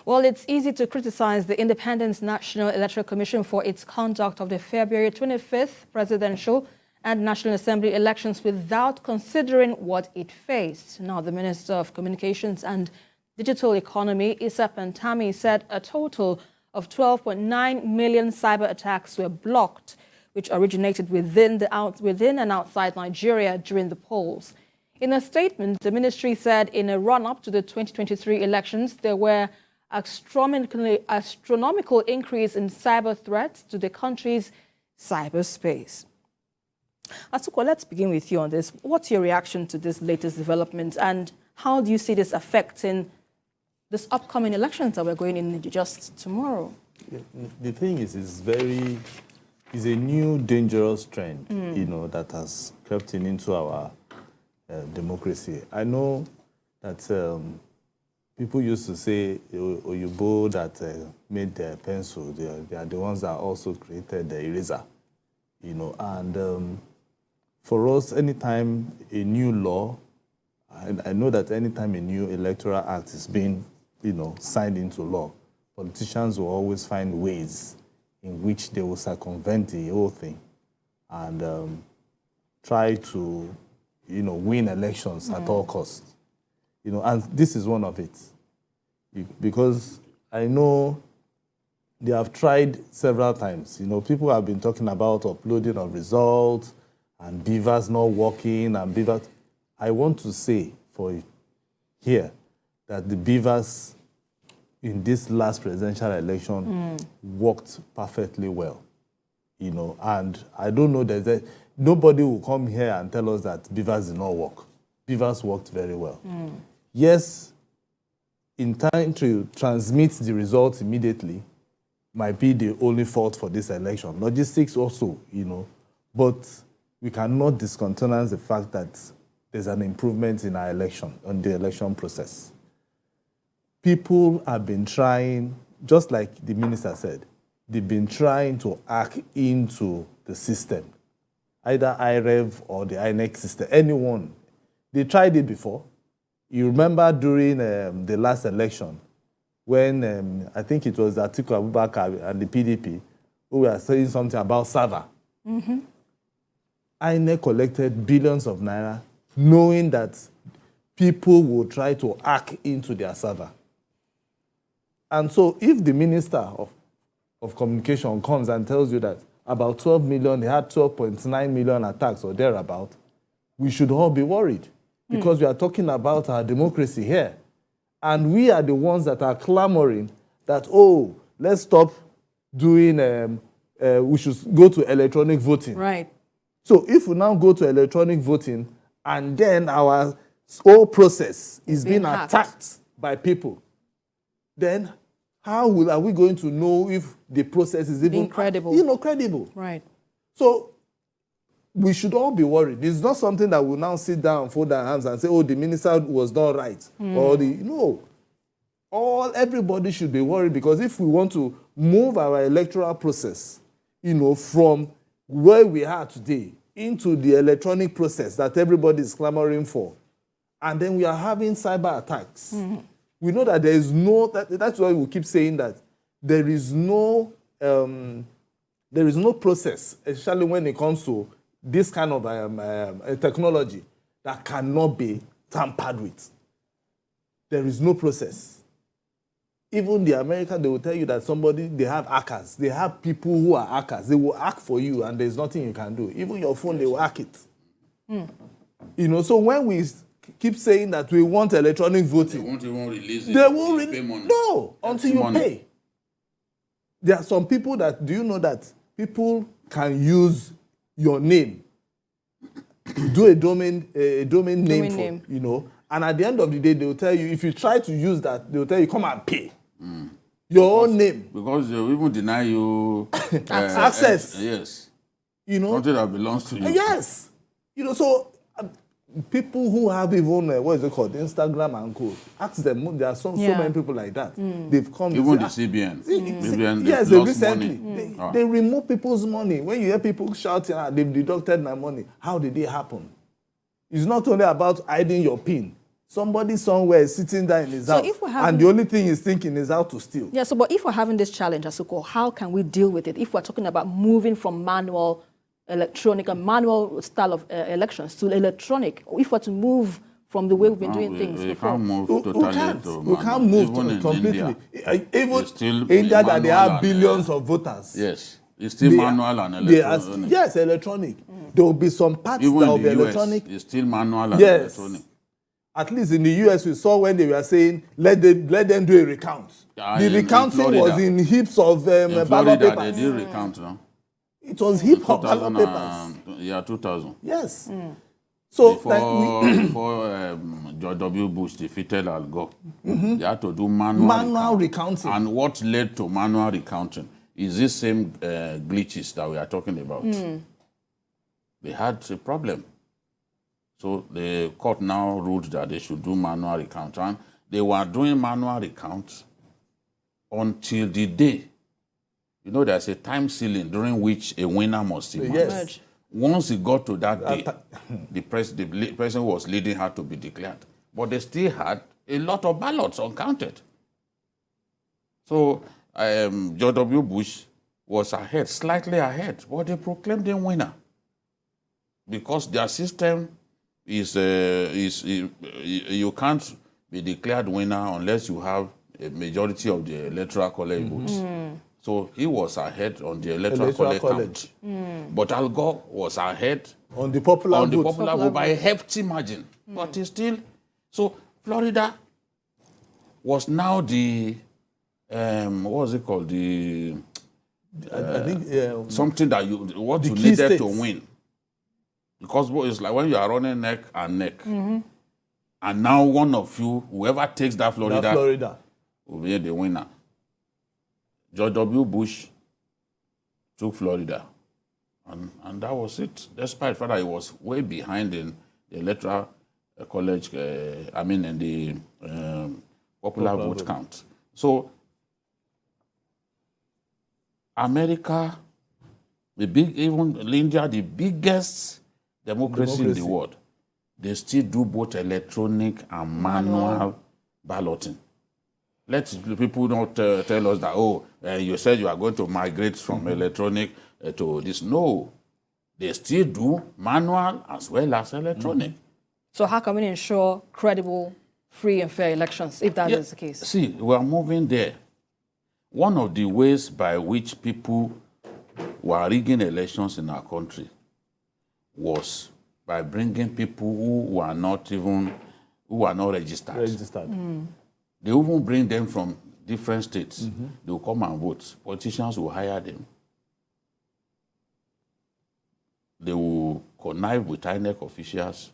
Well, it's easy to criticize the Independent National Electoral Commission for its conduct of the February 25th presidential and National Assembly elections without considering what it faced. Now, the Minister of Communications and Digital Economy, Pantami, said a total of 12.9 million cyber attacks were blocked, which originated within and outside Nigeria during the polls. In a statement, the ministry said in a run-up to the 2023 elections, there were astronomical increase in cyber threats to the country's cyberspace. Atuko, let's begin with you on this. What's your reaction to this latest development, and how do you see this affecting this upcoming elections that we're going in just tomorrow? The thing is, it's a new dangerous trend, that has crept into our democracy. I know that people used to say Oyubo that made the pencil, they are the ones that also created the eraser, and for us, anytime a new law, I know that anytime a new electoral act is being, signed into law, politicians will always find ways in which they will circumvent the whole thing and try to, win elections at all costs. And this is one of it. Because I know they have tried several times. People have been talking about uploading of results and beavers not working and beavers. I want to say for here that the beavers in this last presidential election worked perfectly well. And I don't know that nobody will come here and tell us that beavers did not work. Beavers worked very well. Yes, in time to transmit the results immediately might be the only fault for this election. Logistics also, but we cannot discountenance the fact that there's an improvement in our election, on the election process. People have been trying, just like the minister said, they've been trying to hack into the system, either IREV or the INEC system, anyone. They tried it before. You remember during the last election, when I think it was Atiku Abubakar and the PDP who were saying something about server. INEC collected billions of naira, knowing that people will try to hack into their server. And so if the Minister of Communication comes and tells you that about 12 million, they had 12.9 million attacks or thereabout, we should all be worried because we are talking about our democracy here. And we are the ones that are clamoring that, let's stop doing, we should go to electronic voting. Right. So if we now go to electronic voting and then our whole process is being attacked by people, then how are we going to know if the process is even credible? Credible. Right. So we should all be worried. It's not something that we'll now sit down, fold our hands and say, the minister was not right. Everybody should be worried because if we want to move our electoral process, from where we are today into the electronic process that everybody is clamoring for, and then we are having cyber attacks. We know that there is that's why we keep saying that there is no process, especially when it comes to this kind of technology that cannot be tampered with. There is no process. Even the American, they will tell you that they have hackers. They have people who are hackers. They will hack for you and there's nothing you can do. Even your phone, they will hack it. So when we keep saying that we want electronic voting, they won't even release it. They won't pay money. No, until you pay. There are some people that, do you know that people can use your name, do a domain name. And at the end of the day, they will tell you, if you try to use that, they will tell you, come and pay. Your own name. Because they will even deny you access. Yes. Something that belongs to you. Yes. So people who have even, Instagram and co. Ask them, there are so many people like that. They've come. Even the CBN. Yes, they recently. They remove people's money. When you hear people shouting, they've deducted my money. How did it happen? It's not only about hiding your PIN. Somebody somewhere is sitting there in his house, if we're having, and the only thing he's thinking is how to steal. Yeah, so but if we're having this challenge, Asuko, how can we deal with it? If we're talking about moving from manual, electronic, and manual style of elections to electronic, or if we're to move from the way we've been doing things We before. can't move totally We can't move completely. Even India, that they have billions of voters. Yes. It's still manual and electronic. Yes, electronic. There will be some parts that will be electronic. It's still manual and electronic. At least in the US, we saw when they were saying, let them do a recount. The recounting was in heaps of ballot papers. They did recount, no? It was heap of ballot papers. Yeah, 2000. Yes. So before George W. Bush defeated Al Gore, they had to do manual recounting. And what led to manual recounting is this same glitches that we are talking about. They had a problem. So the court now ruled that they should do manual recount. And they were doing manual recounts until the day. You know, there's a time ceiling during which a winner must emerge. Yes. Once it got to that day, the person who was leading had to be declared. But they still had a lot of ballots uncounted. So George W. Bush was ahead, slightly ahead, but they proclaimed him winner. Because their system is you can't be declared winner unless you have a majority of the electoral college votes. So he was ahead on the electoral college count. But Al Gore was ahead on the popular vote by a hefty margin. But he still... So Florida was now the... what was it called? The... I think... something that you needed to win. Because it's like when you are running neck and neck. And now one of you, whoever takes that Florida will be the winner. George W. Bush took Florida. And that was it. Despite the fact that he was way behind in the electoral college, in the popular vote count. So, America, even India, the biggest democracy in the world, they still do both electronic and manual balloting. Let people not tell us that, you said you are going to migrate from electronic to this. No, they still do manual as well as electronic. So how can we ensure credible, free and fair elections, if that is the case? See, we are moving there. One of the ways by which people were rigging elections in our country was by bringing people who were not registered. They even bring them from different states. They will come and vote. Politicians will hire them. They will connive with INEC officials.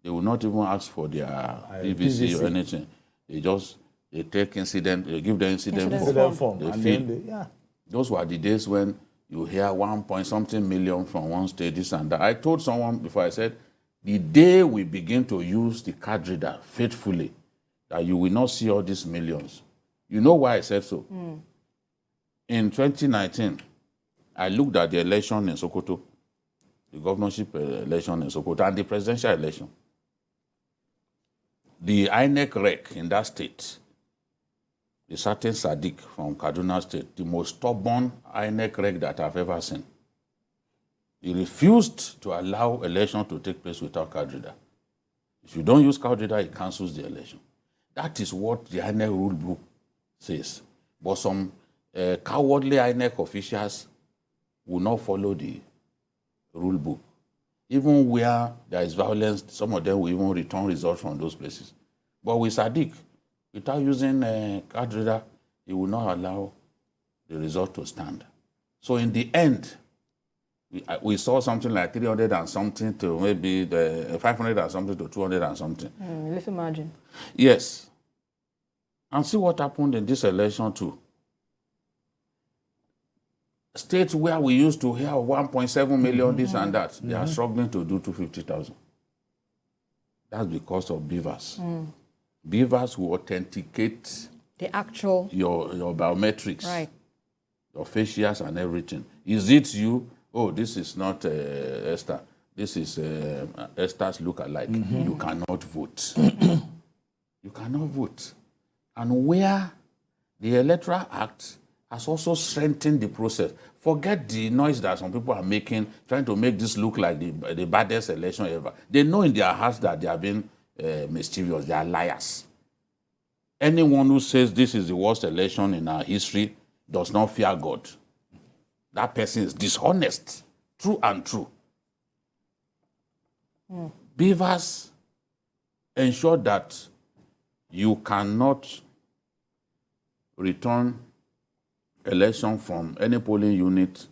They will not even ask for their PVC or anything. They take incident, they give them incident form. They fill. Those were the days when you hear 1-point-something million from one state, this and that. I told someone before, I said, the day we begin to use the card reader faithfully, that you will not see all these millions. You know why I said so? In 2019, I looked at the election in Sokoto, the governorship election in Sokoto, and the presidential election. The INEC rec in that state, the certain Sadiq from Kaduna State, the most stubborn INEC rec that I've ever seen. He refused to allow election to take place without card reader. If you don't use card reader, he cancels the election. That is what the INEC rule book says. But some cowardly INEC officials will not follow the rule book. Even where there is violence, some of them will even return results from those places. But with Sadiq, without using a card reader, he will not allow the result to stand. So in the end, we saw something like 300 and something to maybe 500 and something to 200 and something. Little margin. Yes. And see what happened in this election too. States where we used to hear 1.7 million, this and that, they are struggling to do 250,000. That's because of beavers. Beavers will authenticate the actual your biometrics, right, your facials and everything. Is it you? Oh, this is not Esther. This is Esther's look-alike. You cannot vote. you cannot vote. And where the Electoral Act has also strengthened the process. Forget the noise that some people are making, trying to make this look like the baddest election ever. They know in their hearts that they are being mischievous. They are liars. Anyone who says this is the worst election in our history does not fear God. That person is dishonest, true and true. Beavers ensure that you cannot return election from any polling unit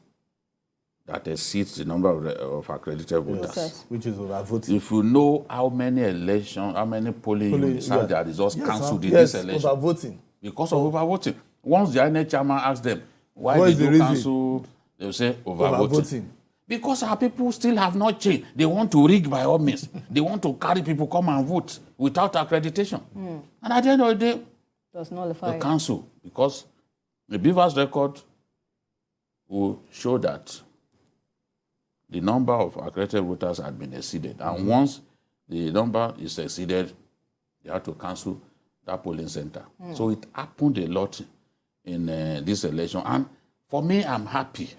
that exceeds the number of accredited voters. Yes. Which is overvoting. If you know how many polling units have their results cancelled in yes, this election. overvoting. Because of overvoting. Once the INEC chairman asks them, why What did is the you reason? cancel? They will say, overvoting. Overvoting. Because our people still have not changed. They want to rig by all means. They want to carry people come and vote without accreditation. And at the end of the day, Does nullify the it. council, because the Beavers record will show that the number of accredited voters had been exceeded. And once the number is exceeded, they have to cancel that polling center. So it happened a lot in this election. And for me, I'm happy.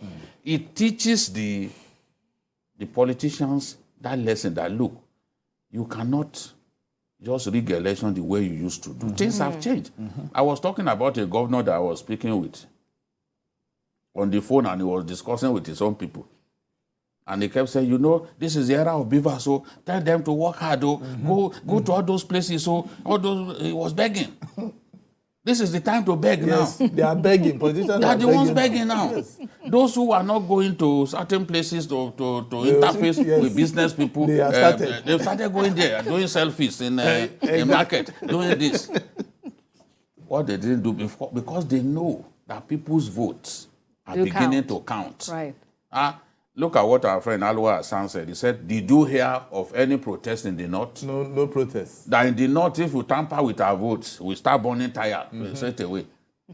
It teaches the politicians that lesson that, look, you cannot just rig election the way you used to do. Things have changed. I was talking about a governor that I was speaking with on the phone, and he was discussing with his own people. And he kept saying, you know, this is the era of beavers, so tell them to work hard, go to all those places. So all those, he was begging. This is the time to beg Yes, now. they are begging. Politicians They are the ones begging begging now. Yes. Those who are not going to certain places to interface yes. with business people, They have started. they've started going there, doing selfies in market, doing this. What they didn't do before, because they know that people's votes are beginning to count. Right. Look at what our friend Alwa Hassan said. He said, did you hear of any protest in the north? No protest. That in the north, if you tamper with our votes, we start burning tire straight away.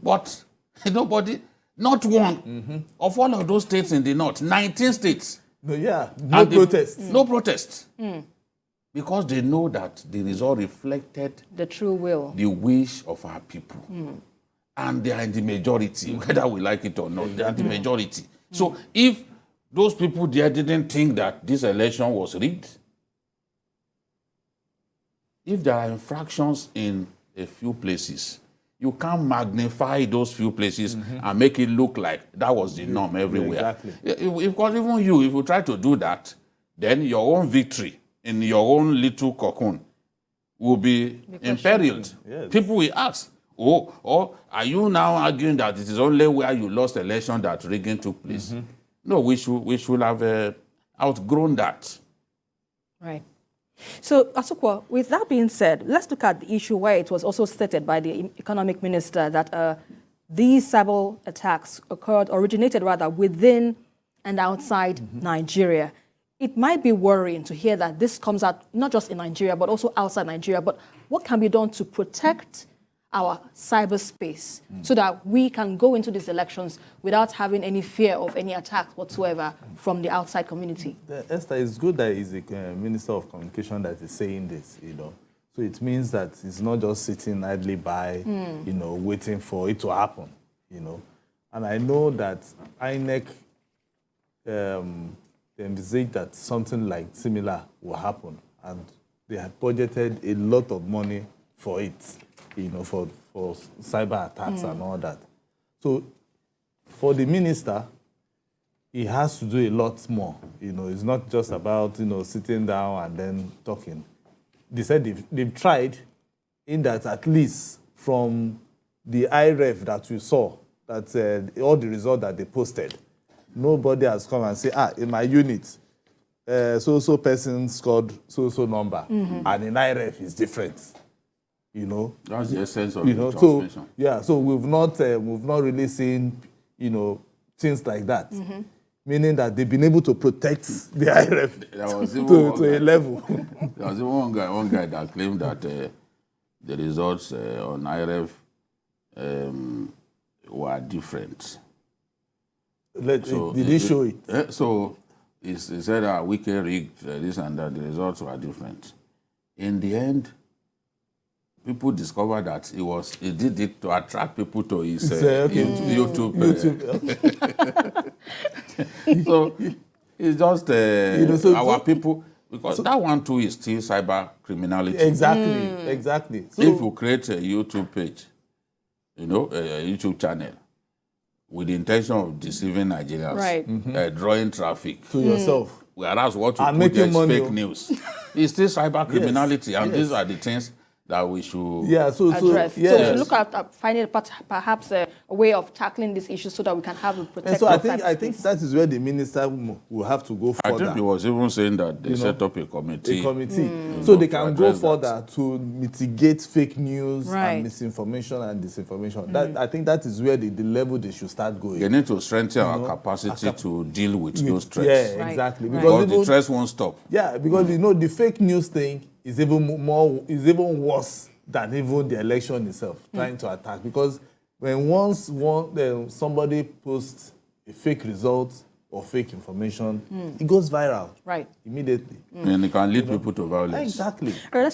But nobody, not one of all of those states in the north, 19 states. No protest. No protest. Because they know that the result reflected The true will. the wish of our people. And they are in the majority, whether we like it or not. They are the majority. So if those people there didn't think that this election was rigged, if there are infractions in a few places, you can't magnify those few places and make it look like that was the norm everywhere. Exactly. Because even you, if you try to do that, then your own victory in your own little cocoon will be imperiled. Yes. People will ask, are you now arguing that it is only where you lost election that rigging took place? No, we should have outgrown that. Right. So, Asukwa, with that being said, let's look at the issue where it was also stated by the economic minister that these cyber attacks originated within and outside Nigeria. It might be worrying to hear that this comes out not just in Nigeria, but also outside Nigeria. But what can be done to protect our cyberspace so that we can go into these elections without having any fear of any attack whatsoever from the outside community? Esther, it's good that he's a Minister of Communication that is saying this, So it means that it's not just sitting idly by, waiting for it to happen, And I know that INEC envisaged that something like similar will happen, and they had budgeted a lot of money for it, for cyber attacks and all that. So for the minister, he has to do a lot more. It's not just about, sitting down and then talking. They said they've tried in that at least from the IREF that we saw, that all the results that they posted, nobody has come and said, in my unit, so-so person scored so-so number, and in IREF is different. That's the essence of the transmission. So we've not really seen, things like that. Meaning that they've been able to protect the IRF to a level. There was even one guy that claimed that the results on IRF were different. Did he show it? So he said, Wiki rigged this and that, the results were different. In the end, people discovered that he did it to attract people to his YouTube. So it's just our people, because that one too is still cyber criminality. Exactly. So, if you create a YouTube page, a YouTube channel, with the intention of deceiving Nigerians, right. Drawing traffic to yourself. Whereas what you And put there making is money. fake news. It's still cyber criminality, and yes. these are the things that we should address. So we should look at finding perhaps a way of tackling this issue so that we can have a protected. And so I think that is where the minister will have to go further. I think he was even saying that they set up a committee. So they can go further to mitigate fake news right. and misinformation and disinformation. I think that is where the level they should start going. They need to strengthen our capacity to deal with those threats. Yeah, right. exactly. Right. Because the threats won't stop. Yeah, because the fake news thing is even worse than even the election itself, trying to attack. Because when somebody posts a fake result or fake information, it goes viral. Right. Immediately. And it can lead people to violence. Exactly. All right,